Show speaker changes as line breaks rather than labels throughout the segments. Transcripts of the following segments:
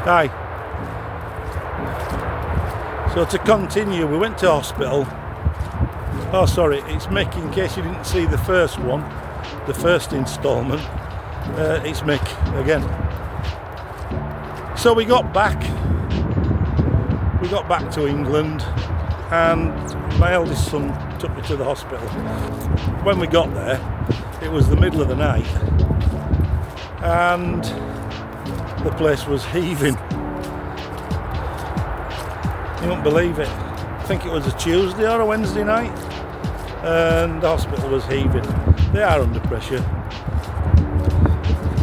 Aye. So to continue, we went to hospital. Oh, sorry, it's Mick, in case you didn't see the first one, the first instalment. It's Mick again. So we got back to England, and my eldest son took me to the hospital. When we got there, it was the middle of the night, and the place was heaving. You won't believe it. I think it was a Tuesday or a Wednesday night, and the hospital was heaving. They are under pressure.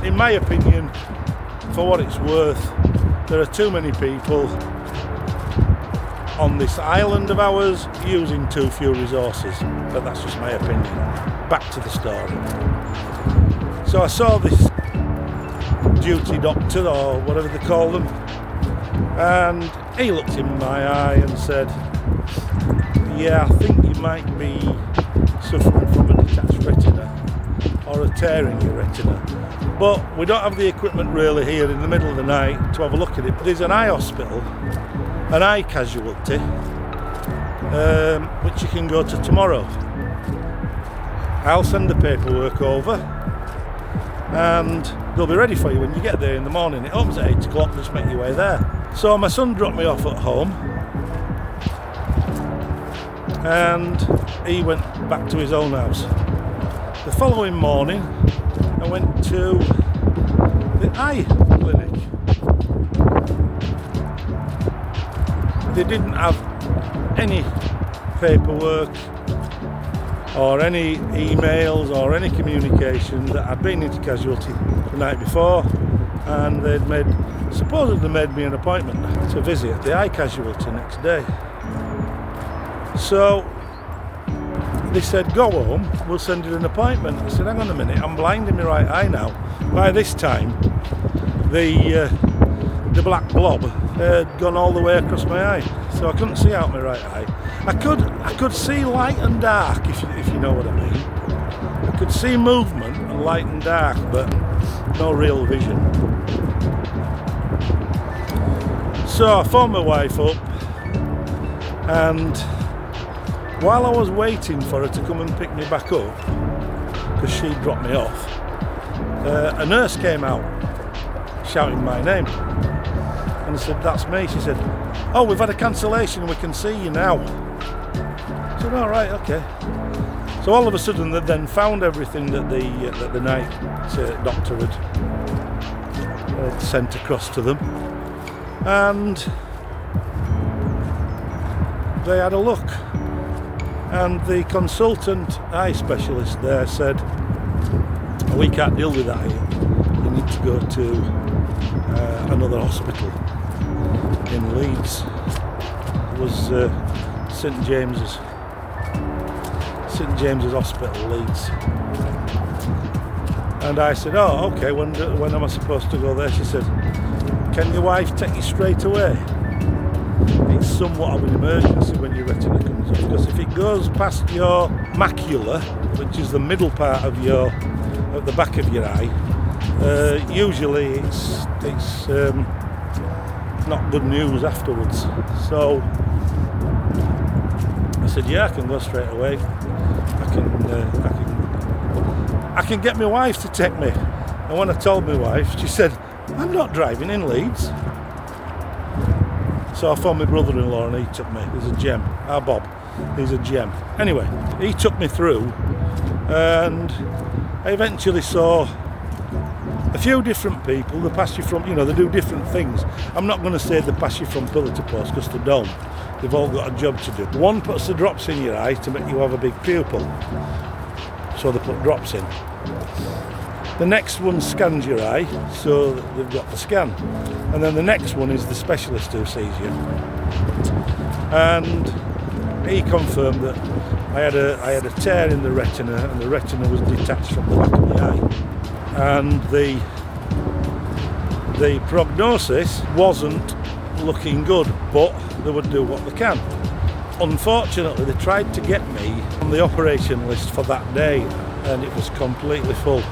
In my opinion, for what it's worth, there are too many people on this island of ours using too few resources, but that's just my opinion. Back to the story. So I saw this duty doctor, or whatever they call them, and he looked in my eye and said, yeah, I think you might be suffering from a detached retina or a tear in your retina, but we don't have the equipment really here in the middle of the night to have a look at it. There's an eye hospital, an eye casualty, which you can go to tomorrow. I'll send the paperwork over and they'll be ready for you when you get there in the morning. It opens at 8 o'clock, just make your way there. So my son dropped me off at home and he went back to his own house. The following morning I went to the eye clinic. They didn't have any paperwork or any emails or any communication that I'd been into casualty the night before, and they'd supposedly made me an appointment to visit the eye casualty next day. So they said, go home, we'll send you an appointment. I said, hang on a minute, I'm blind in my right eye now. By this time, the black blob had gone all the way across my eye, so I couldn't see out my right eye. I could see light and dark, if you know what I mean. I could see movement and light and dark, but no real vision. So I phoned my wife up, and while I was waiting for her to come and pick me back up, because she dropped me off, a nurse came out shouting my name. And I said, that's me. She said, oh, we've had a cancellation, we can see you now. I said, all right, okay. So all of a sudden they then found everything that the night doctor had sent across to them, and they had a look. And the consultant eye specialist there said, we can't deal with that here. You need to go to another hospital in Leeds. It was St James's Hospital, Leeds. And I said, oh, okay, when am I supposed to go there? She said, can your wife take you straight away? It's somewhat of an emergency when your retina comes off, because if it goes past your macula, which is the middle part of the back of your eye, usually it's not good news afterwards. So I said, yeah, I can go straight away. I can get my wife to take me. And when I told my wife, she said, I'm not driving in Leeds. So I phoned my brother-in-law and he took me. He's a gem. Our Bob, he's a gem. Anyway, he took me through, and I eventually saw a few different people. They pass you from, they do different things. I'm not going to say they pass you from pillar to post, because they don't. They've all got a job to do. One puts the drops in your eye to make you have a big pupil. So they put drops in. The next one scans your eye, so they've got the scan. And then the next one is the specialist who sees you. And he confirmed that I had a tear in the retina, and the retina was detached from the back of the eye. And the prognosis wasn't looking good, but they would do what they can. Unfortunately, they tried to get me on the operation list for that day, and it was completely full.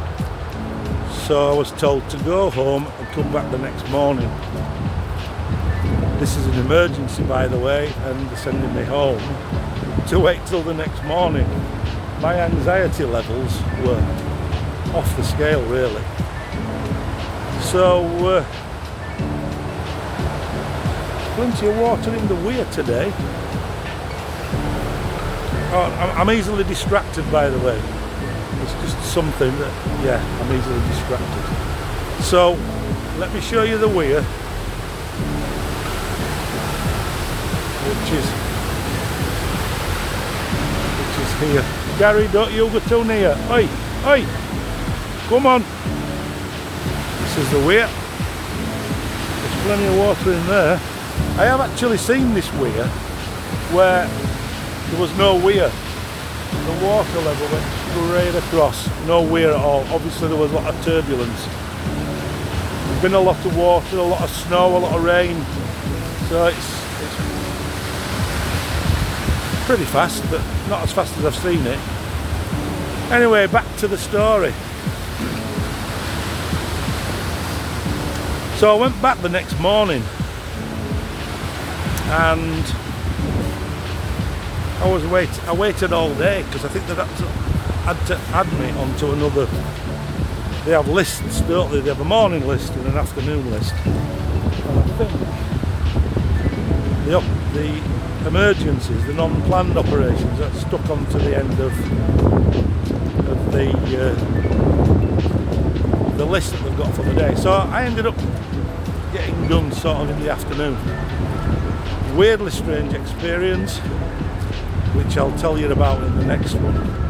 So I was told to go home and come back the next morning. This is an emergency, by the way, and they're sending me home to wait till the next morning. My anxiety levels were off the scale, really. So plenty of water in the weir today. Oh, I'm easily distracted, by the way. It's just something that, yeah, I'm easily distracted. So let me show you the weir, which is here. Gary, don't you go too near. Oi, oi, come on. This is the weir. There's plenty of water in there. I have actually seen this weir where there was no weir. The water level went straight across. No weir at all. Obviously there was a lot of turbulence. There's been a lot of water, a lot of snow, a lot of rain. So it's pretty fast, but not as fast as I've seen it. Anyway, back to the story. So I went back the next morning and I waited all day because I think they had to add me onto another. They have lists, don't they? They have a morning list and an afternoon list. And I think the emergencies, the non-planned operations, that's stuck onto the end of the list that they've got for the day. So I ended up getting done sort of in the afternoon. Weirdly strange experience, which I'll tell you about in the next one.